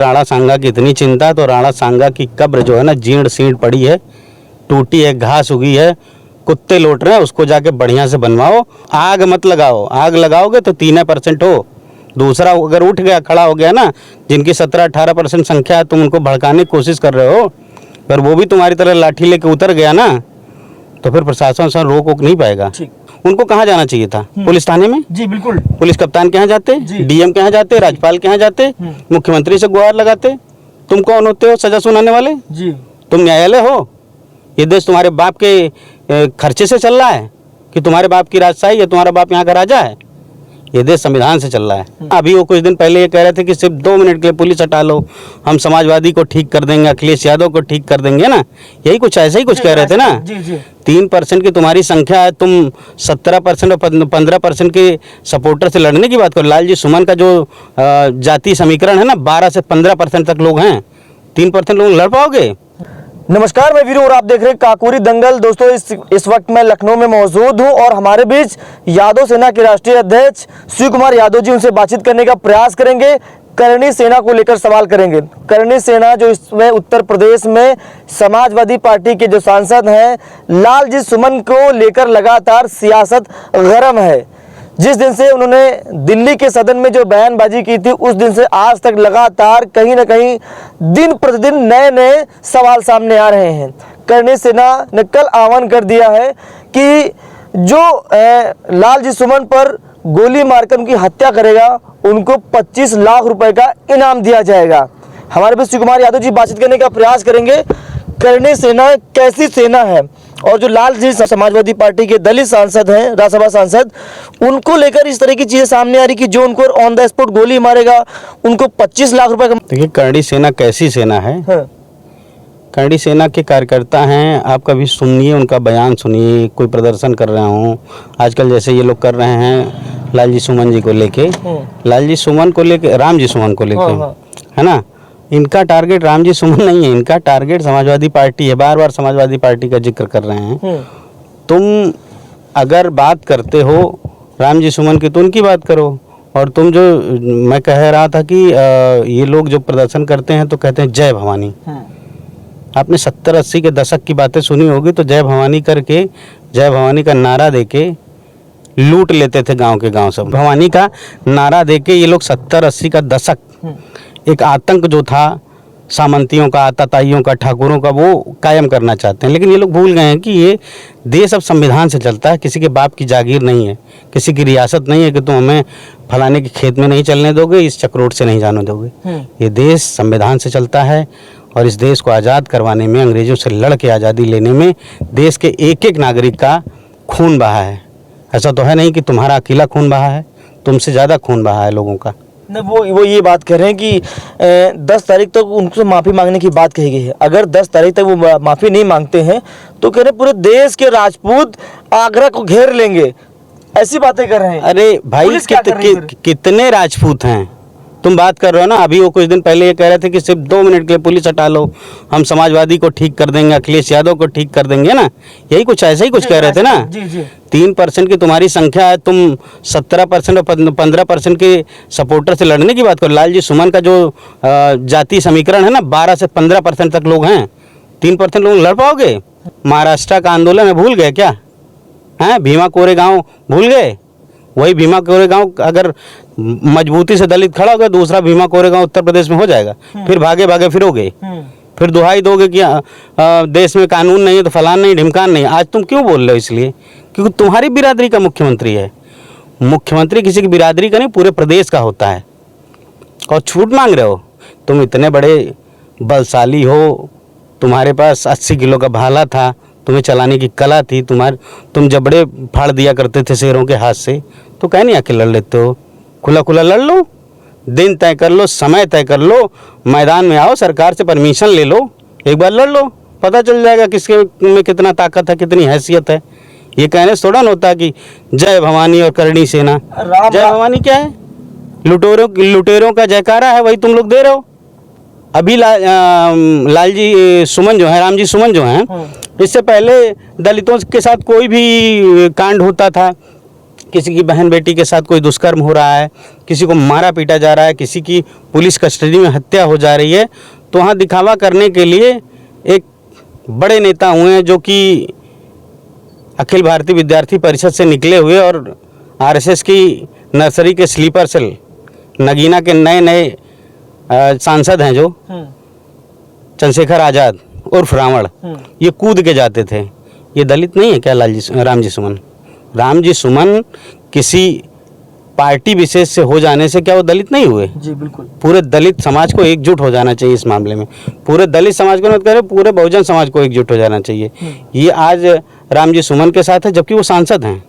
राणा सांगा की इतनी चिंता, तो राणा सांगा की कब्र जो है ना जीर्ण सीर्ण पड़ी है, टूटी है, घास उगी है, कुत्ते लौट रहे हैं, उसको जाके बढ़िया से बनवाओ। आग मत लगाओ, आग लगाओगे तो 3% हो। दूसरा अगर उठ गया, खड़ा हो गया ना, जिनकी 17-18% संख्या है, तुम उनको भड़काने की कोशिश कर रहे हो, पर वो भी तुम्हारी तरह लाठी लेके उतर गया ना, तो फिर प्रशासन से रोक वोक नहीं पाएगा। उनको कहाँ जाना चाहिए था? पुलिस थाने में। जी बिल्कुल। पुलिस कप्तान के यहाँ जाते, डीएम के यहाँ जाते, राज्यपाल के यहाँ जाते, मुख्यमंत्री से गुहार लगाते। तुम कौन होते हो सजा सुनाने वाले? जी तुम न्यायालय हो? ये देश तुम्हारे बाप के खर्चे से चल रहा है कि तुम्हारे बाप की राजशाही है, तुम्हारा बाप यहाँ का राजा है? ये देश संविधान से चल रहा है। अभी वो कुछ दिन पहले ये कह रहे थे कि सिर्फ 2 मिनट के लिए पुलिस हटा लो, हम समाजवादी को ठीक कर देंगे, अखिलेश यादव को ठीक कर देंगे ना, यही कुछ ऐसा ही कुछ कह रहे थे ना। 3% की तुम्हारी संख्या है, तुम 17% और 15% के सपोर्टर से लड़ने की बात करो। लालजी सुमन का जो जाति समीकरण है ना, 12 से 15% तक लोग हैं, 3% लोग लड़ पाओगे? नमस्कार, मैं वीरू और आप देख रहे हैं काकोरी दंगल। दोस्तों इस वक्त मैं लखनऊ में मौजूद हूं और हमारे बीच यादव सेना के राष्ट्रीय अध्यक्ष शिव कुमार यादव जी, उनसे बातचीत करने का प्रयास करेंगे। करणी सेना को लेकर सवाल करेंगे। करणी सेना जो इसमें उत्तर प्रदेश में समाजवादी पार्टी के जो सांसद हैं लालजी सुमन को लेकर लगातार सियासत गरम है। जिस दिन से उन्होंने दिल्ली के सदन में जो बयानबाजी की थी, उस दिन से आज तक लगातार कहीं ना कहीं दिन प्रतिदिन नए नए सवाल सामने आ रहे हैं। करणी सेना ने कल आह्वान कर दिया है कि जो लालजी सुमन पर गोली मारकर उनकी हत्या करेगा, उनको 25 लाख रुपए का इनाम दिया जाएगा। हमारे बीच शिव कुमार यादव जी बातचीत करने का प्रयास करेंगे। करणी सेना कैसी सेना है, और जो लालजी समाजवादी पार्टी के दलित सांसद हैं, राज्यसभा सांसद, उनको लेकर इस तरह की चीजें सामने आ रही कि जो उनको ऑन द स्पॉट गोली मारेगा उनको 25 लाख रुपए का। देखिए, करणी सेना कैसी सेना है? हाँ। करणी सेना के कार्यकर्ता हैं, आप कभी सुनिए, उनका बयान सुनिए। कोई प्रदर्शन कर रहे हों, आजकल जैसे ये लोग कर रहे हैं लालजी सुमन जी को लेके, लालजी सुमन को लेके, रामजी सुमन को लेके, है ना, इनका टारगेट रामजी सुमन नहीं है, इनका टारगेट समाजवादी पार्टी है। बार बार समाजवादी पार्टी का जिक्र कर रहे हैं। तुम अगर बात करते हो रामजी सुमन की तो उनकी बात करो, और तुम जो मैं कह रहा था कि ये लोग जो प्रदर्शन करते हैं तो कहते हैं जय भवानी। आपने 70-80 के दशक की बातें सुनी होगी, तो जय भवानी करके, जय भवानी का नारा देके लूट लेते थे गांव के गांव। सब भवानी का नारा देके ये लोग 70-80 का दशक, एक आतंक जो था सामंतियों का, आताताइयों का, ठाकुरों का, वो कायम करना चाहते हैं। लेकिन ये लोग भूल गए हैं कि ये देश अब संविधान से चलता है, किसी के बाप की जागीर नहीं है, किसी की रियासत नहीं है कि तुम हमें फलाने के खेत में नहीं चलने दोगे, इस चक्रोट से नहीं जाने दोगे। ये देश संविधान से चलता है, और इस देश को आज़ाद करवाने में, अंग्रेजों से लड़ के आज़ादी लेने में देश के एक एक नागरिक का खून बहा है। ऐसा तो है नहीं कि तुम्हारा अकेला खून बहा है, तुमसे ज़्यादा खून बहा है लोगों का। न वो ये बात कर रहे हैं कि 10 तारीख तक उनको माफ़ी मांगने की बात कही गई है। अगर 10 तारीख तक वो माफ़ी नहीं मांगते हैं तो कह रहे पूरे देश के राजपूत आगरा को घेर लेंगे, ऐसी बातें कर रहे हैं। अरे भाई, कितने राजपूत हैं? तुम बात कर रहे हो ना, अभी वो कुछ दिन पहले ये कह रहे थे कि सिर्फ 2 मिनट के लिए पुलिस हटा लो, हम समाजवादी को ठीक कर देंगे, अखिलेश यादव को ठीक कर देंगे ना, यही कुछ ऐसा ही कुछ कह रहे थे ना। 3% की तुम्हारी संख्या है, तुम 17% और 15% के सपोर्टर से लड़ने की बात करो। लालजी सुमन का जो जाति समीकरण है ना, 12 से 15% तक लोग हैं, 3% लोग लड़ पाओगे? महाराष्ट्र का आंदोलन है, भूल गए क्या? हैं, भीमा कोरेगांव भूल गए? वही भीमा कोरेगांव अगर मजबूती से दलित खड़ा हो गया, दूसरा भीमा कोरेगांव उत्तर प्रदेश में हो जाएगा। फिर भागे भागे फिरोगे, फिर दुहाई दोगे कि देश में कानून नहीं है तो फलान नहीं, ढिमकान नहीं। आज तुम क्यों बोल रहे हो? इसलिए क्योंकि तुम्हारी बिरादरी का मुख्यमंत्री है। मुख्यमंत्री किसी की बिरादरी का नहीं, पूरे प्रदेश का होता है, और छूट मांग रहे हो। तुम इतने बड़े बलशाली हो, तुम्हारे पास 80 किलो का भाला था, तुम्हें चलाने की कला थी, तुम जबड़े फाड़ दिया करते थे शेरों के हाथ से, तो कह नहीं आके लड़ लेते हो? खुला खुला लड़ लो, दिन तय कर लो, समय तय कर लो, मैदान में आओ, सरकार से परमिशन ले लो, एक बार लड़ लो, पता चल जाएगा किसके में कितना ताकत है, कितनी हैसियत है। ये कहने से थोड़ा ना होता कि जय भवानी और करणी सेना। जय भवानी क्या है? लुटेरों का जयकारा है, वही तुम लोग दे रहे हो। अभी लालजी सुमन जो है, रामजी सुमन जो हैं, इससे पहले दलितों के साथ कोई भी कांड होता था, किसी की बहन बेटी के साथ कोई दुष्कर्म हो रहा है, किसी को मारा पीटा जा रहा है, किसी की पुलिस कस्टडी में हत्या हो जा रही है, तो वहाँ दिखावा करने के लिए एक बड़े नेता हुए हैं जो कि अखिल भारतीय विद्यार्थी परिषद से निकले हुए और आरएसएस की नर्सरी के स्लीपर सेल नगीना के नए नए सांसद हैं जो चंद्रशेखर आज़ाद उर्फ रावण, ये कूद के जाते थे। ये दलित नहीं है क्या रामजी सुमन? रामजी सुमन किसी पार्टी विशेष से हो जाने से क्या वो दलित नहीं हुए? जी बिल्कुल। पूरे दलित समाज को एकजुट हो जाना चाहिए इस मामले में। पूरे दलित समाज को मत करें, पूरे बहुजन समाज को एकजुट हो जाना चाहिए। ये आज रामजी सुमन के साथ है, जबकि वो सांसद हैं।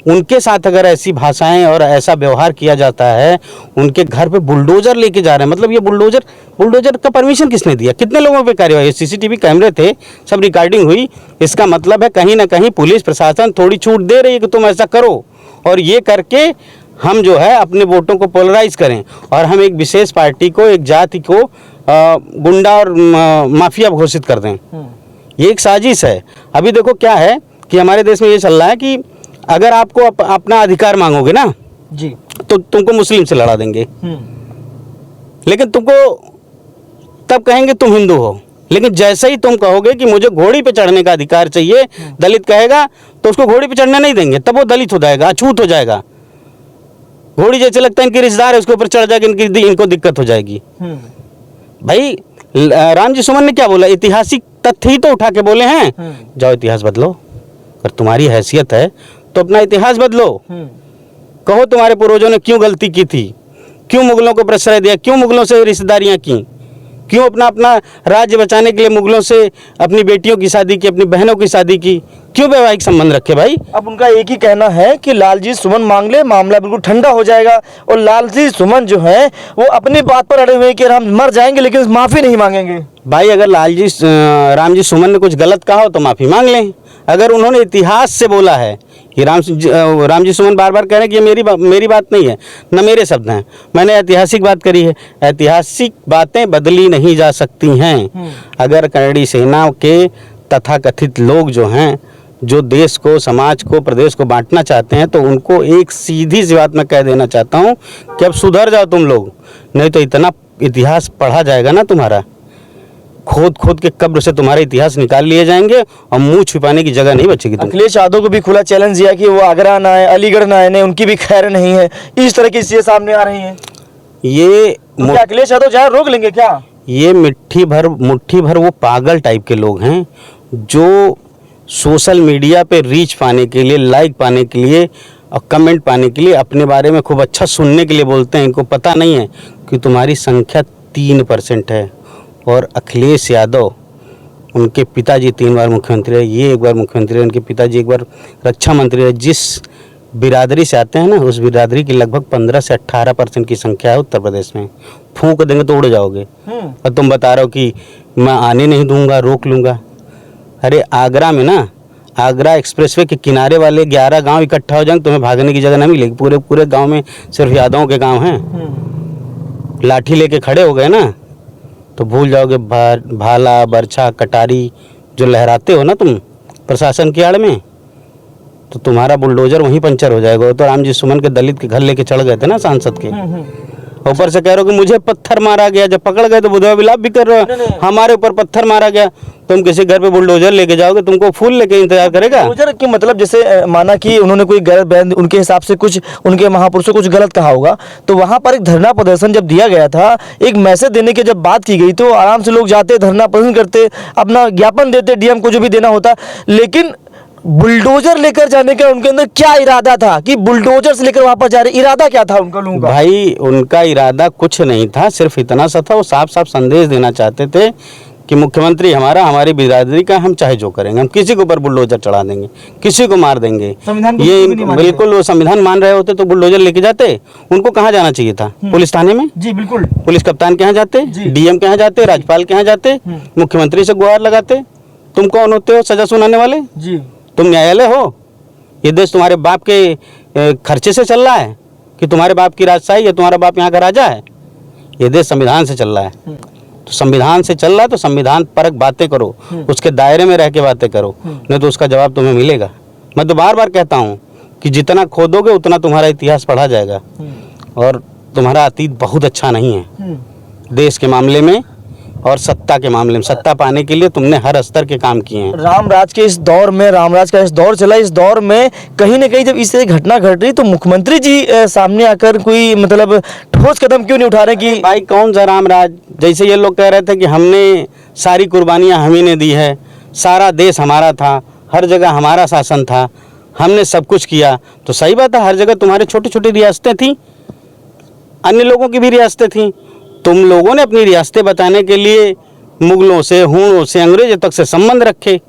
उनके साथ अगर ऐसी भाषाएं और ऐसा व्यवहार किया जाता है, उनके घर पे बुलडोजर लेके जा रहे हैं, मतलब ये बुलडोजर का परमिशन किसने दिया? कितने लोगों पे कार्रवाई? सीसीटीवी कैमरे थे, सब रिकॉर्डिंग हुई। इसका मतलब है कहीं ना कहीं पुलिस प्रशासन थोड़ी छूट दे रही है कि तुम ऐसा करो, और ये करके हम जो है अपने वोटों को पोलराइज करें और हम एक विशेष पार्टी को, एक जाति को गुंडा और माफिया घोषित कर दें। ये एक साजिश है। अभी देखो क्या है कि हमारे देश में ये चल रहा है कि अगर आपको अपना अधिकार मांगोगे ना जी, तो तुमको मुस्लिम से लड़ा देंगे, लेकिन तुमको तब कहेंगे तुम हिंदू हो। लेकिन जैसे ही तुम कहोगे कि मुझे घोड़ी पे चढ़ने का अधिकार चाहिए, दलित कहेगा, तो उसको घोड़ी पे चढ़ने नहीं देंगे, तब वो दलित हो जाएगा, अछूत हो जाएगा। घोड़ी जैसे लगता है इनकी रिश्तेदार है, उसके ऊपर चढ़ जाएगा, इनको दिक्कत हो जाएगी। भाई रामजी सुमन ने क्या बोला? ऐतिहासिक तथ्य ही तो उठा के बोले हैं, जाओ इतिहास बदलो। अगर तुम्हारी हैसियत है तो अपना इतिहास बदलो। कहो तुम्हारे पूर्वजों ने क्यों गलती की थी, क्यों मुगलों को प्रश्रय दिया, क्यों मुगलों से रिश्तेदारियां की, क्यों अपना राज्य बचाने के लिए मुगलों से अपनी बेटियों की शादी की, अपनी बहनों की शादी की, क्यों वैवाहिक संबंध रखे भाई? अब उनका एक ही कहना है कि लालजी सुमन मांग ले, मामला बिल्कुल ठंडा हो जाएगा। और लालजी सुमन जो है वो अपनी बात पर अड़े हुए हैं कि हम मर जाएंगे लेकिन माफ़ी नहीं मांगेंगे। भाई अगर रामजी सुमन ने कुछ गलत कहा हो तो माफ़ी मांग लें। अगर उन्होंने इतिहास से बोला है, ये रामजी सुमन बार बार कह रहे हैं कि ये मेरी बात नहीं है, न मेरे शब्द हैं, मैंने ऐतिहासिक बात करी है। ऐतिहासिक बातें बदली नहीं जा सकती हैं। अगर करड़ी सेना के तथाकथित लोग जो हैं, जो देश को, समाज को, प्रदेश को बांटना चाहते हैं, तो उनको एक सीधी सी बात मैं कह देना चाहता हूँ कि अब सुधर जाओ तुम लोग, नहीं तो इतना इतिहास पढ़ा जाएगा ना तुम्हारा, खोद खोद के कब्र से तुम्हारे इतिहास निकाल लिए जाएंगे और मुंह छुपाने की जगह नहीं बचेगी। अखिलेश यादव को भी खुला चैलेंज दिया कि वो आगरा ना आए, अलीगढ़ ना आए, उनकी भी खैर नहीं है। इस तरह की चीजें सामने आ रही हैं। ये तो क्या अखिलेश यादव जहाँ रोक लेंगे क्या? ये मुट्ठी भर वो पागल टाइप के लोग हैं जो सोशल मीडिया पे रीच पाने के लिए, लाइक पाने के लिए और कमेंट पाने के लिए अपने बारे में खूब अच्छा सुनने के लिए बोलते हैं। इनको पता नहीं है कि तुम्हारी संख्या 3% है। और अखिलेश यादव, उनके पिताजी 3 बार मुख्यमंत्री रहे, ये 1 बार मुख्यमंत्री रहे, उनके पिताजी 1 बार रक्षा मंत्री रहे। जिस बिरादरी से आते हैं ना, उस बिरादरी की लगभग 15 से 18% की संख्या है उत्तर प्रदेश में। फूंक देंगे तो उड़ जाओगे। और तुम बता रहे हो कि मैं आने नहीं दूंगा, रोक लूँगा। अरे आगरा में ना, आगरा एक्सप्रेसवे के किनारे वाले 11 गांव इकट्ठा हो जाएंगे, तुम्हें भागने की जगह नहीं मिलेगी। पूरे गांव में सिर्फ यादवों के गांव हैं। लाठी लेके खड़े हो गए ना तो भूल जाओगे भाला, बरछा, कटारी जो लहराते हो ना तुम प्रशासन की आड़ में, तो तुम्हारा बुलडोजर वहीं पंचर हो जाएगा। तो रामजी सुमन के दलित के घर लेके चढ़ गए थे ना सांसद के, ऊपर से कह रहे हो कि मुझे पत्थर मारा गया। जब पकड़ गए तो बुधवा विलाप भी कर रहे हो, हमारे ऊपर पत्थर मारा गया। तुम किसी घर पे बुलडोजर लेके जाओगे, तुमको फूल लेके इंतजार करेगा? बुलडोजर की मतलब जैसे माना कि उन्होंने कोई गलत बयान, उनके हिसाब से कुछ उनके महापुरुषों कुछ गलत कहा होगा, तो वहां पर एक धरना प्रदर्शन जब दिया गया था, एक मैसेज देने की जब बात की गई, तो आराम से लोग जाते, धरना प्रदर्शन करते, अपना ज्ञापन देते, डीएम को जो भी देना होता। लेकिन बुलडोजर लेकर जाने का उनके अंदर क्या इरादा था कि बुलडोजर से लेकर वापस जा रहे? इरादा क्या था उनका लोगों का? भाई उनका इरादा कुछ नहीं था, सिर्फ इतना सा था, वो साफ साफ संदेश देना चाहते थे कि मुख्यमंत्री हमारा, हमारी बिरादरी का, हम चाहे जो करेंगे, हम किसी के ऊपर बुलडोजर चढ़ा देंगे, किसी को मार देंगे। ये बिल्कुल वो संविधान मान रहे होते तो बुलडोजर लेके जाते। उनको कहाँ जाना चाहिए था? पुलिस थाने में? जी बिल्कुल। पुलिस कप्तान के यहाँ जाते, डीएम के यहाँ जाते, राज्यपाल के यहाँ जाते, मुख्यमंत्री से गुहार लगाते। तुम कौन होते हो सजा सुनाने वाले? जी तुम न्यायालय हो? ये देश तुम्हारे बाप के खर्चे से चल रहा है कि तुम्हारे बाप की राजशाही है, तुम्हारा बाप यहाँ का राजा है? ये देश संविधान से चल रहा है। तो संविधान से चल रहा है तो संविधान परक बातें करो, उसके दायरे में रह के बातें करो, नहीं तो उसका जवाब तुम्हें मिलेगा। मैं तो बार बार कहता हूँ कि जितना खोदोगे उतना तुम्हारा इतिहास पढ़ा जाएगा। और तुम्हारा अतीत बहुत अच्छा नहीं है देश के मामले में और सत्ता के मामले में। सत्ता पाने के लिए तुमने हर स्तर के काम किए हैं। रामराज के इस दौर में, रामराज का इस दौर चला, इस दौर में कहीं ना कहीं जब इस तरह घटना घट रही तो मुख्यमंत्री जी सामने आकर कोई मतलब ठोस कदम क्यों नहीं उठा रहे कि भाई कौन सा रामराज? जैसे ये लोग कह रहे थे कि हमने सारी कुर्बानियां हम ही ने दी है, सारा देश हमारा था, हर जगह हमारा शासन था, हमने सब कुछ किया। तो सही बात है, हर जगह तुम्हारे छोटी छोटी रियासतें थीं, अन्य लोगों की भी रियासतें थीं। तुम लोगों ने अपनी रियासतें बचाने के लिए मुगलों से, हूणों से, अंग्रेजों तक से संबंध रखे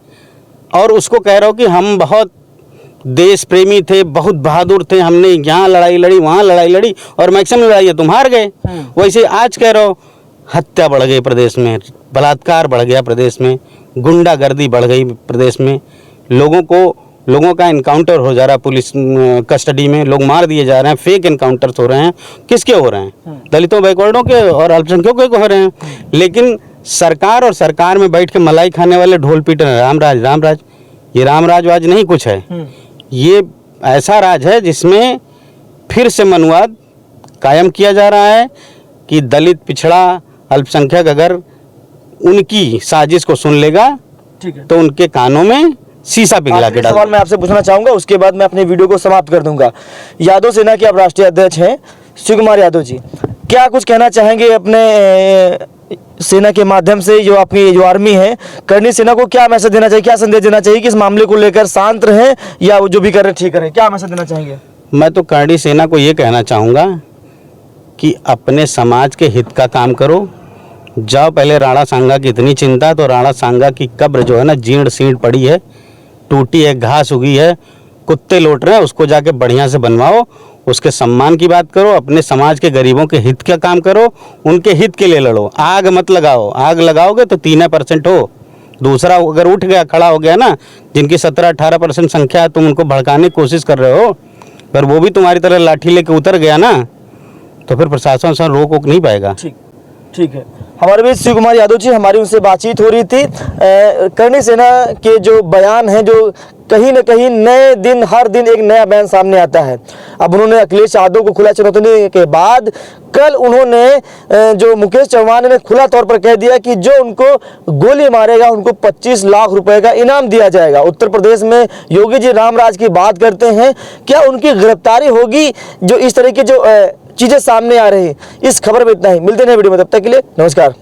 और उसको कह रहे हो कि हम बहुत देश प्रेमी थे, बहुत बहादुर थे, हमने यहाँ लड़ाई लड़ी, वहाँ लड़ाई लड़ी और मैक्सिमम लड़ाई तुम हार गए। वैसे आज कह रहे हो हत्या बढ़ गई प्रदेश में, बलात्कार बढ़ गया प्रदेश में, गुंडागर्दी बढ़ गई प्रदेश में, लोगों का इनकाउंटर हो जा रहा है पुलिस कस्टडी में, लोग मार दिए जा रहे हैं, फेक इनकाउंटर्स हो रहे हैं। किसके हो रहे हैं? दलितों, बैकवर्डों के और अल्पसंख्यकों के हो रहे हैं। लेकिन सरकार और सरकार में बैठ के मलाई खाने वाले ढोल पीट रहे हैं रामराज रामराज। ये रामराजवाज नहीं कुछ है, ये ऐसा राज है जिसमें फिर से मनुवाद कायम किया जा रहा है कि दलित, पिछड़ा, अल्पसंख्यक अगर उनकी साजिश को सुन लेगा तो उनके कानों में शीशा पिघला के डाल। सवाल मैं आपसे पूछना चाहूंगा, उसके बाद मैं अपने वीडियो को समाप्त कर दूंगा। यादव सेना के आप राष्ट्रीय अध्यक्ष हैं शिव कुमार यादव जी, क्या कुछ कहना चाहेंगे अपने सेना के माध्यम से? जो आपकी जो आर्मी है, करनी सेना को क्या मैसेज देना चाहिए, क्या संदेश देना चाहिए कि इस मामले को लेकर शांत रहें या वो जो भी कर रहे ठीक करें? क्या मैसेज देना चाहेंगे? मैं तो करनी सेना को ये कहना चाहूँगा कि अपने समाज के हित का काम करो। जाओ, पहले राणा सांगा की इतनी चिंता, तो राणा सांगा की कब्र जो है ना जीर्ण सीर्ण पड़ी है, टूटी है, घास उगी है, कुत्ते लौट रहे हैं, उसको जाके बढ़िया से बनवाओ, उसके सम्मान की बात करो, अपने समाज के गरीबों के हित का काम करो, उनके हित के लिए लड़ो। आग मत लगाओ, आग लगाओगे तो 3% हो, दूसरा अगर उठ गया, खड़ा हो गया ना, जिनकी 17-18% संख्या है, तुम उनको भड़काने की कोशिश कर रहे हो, पर वो भी तुम्हारी तरह लाठी लेके उतर गया ना, तो फिर प्रशासन से रोक वोक नहीं पाएगा। ठीक है। हमारे बीच शिव कुमार यादव जी, हमारी उनसे बातचीत हो रही थी। करनी सेना के जो बयान हैं, जो कहीं न कहीं नए दिन, हर दिन एक नया बयान सामने आता है। अब उन्होंने अखिलेश यादव को खुला चुनौती देने के बाद कल उन्होंने जो मुकेश चौहान ने खुला तौर पर कह दिया कि जो उनको गोली मारेगा उनको 25 लाख रुपए का इनाम दिया जाएगा। उत्तर प्रदेश में योगी जी रामराज की बात करते हैं, क्या उनकी गिरफ्तारी होगी? जो इस तरह की जो चीजें सामने आ रही हैं, इस खबर में इतना ही। मिलते हैं वीडियो में, तब तक के लिए नमस्कार।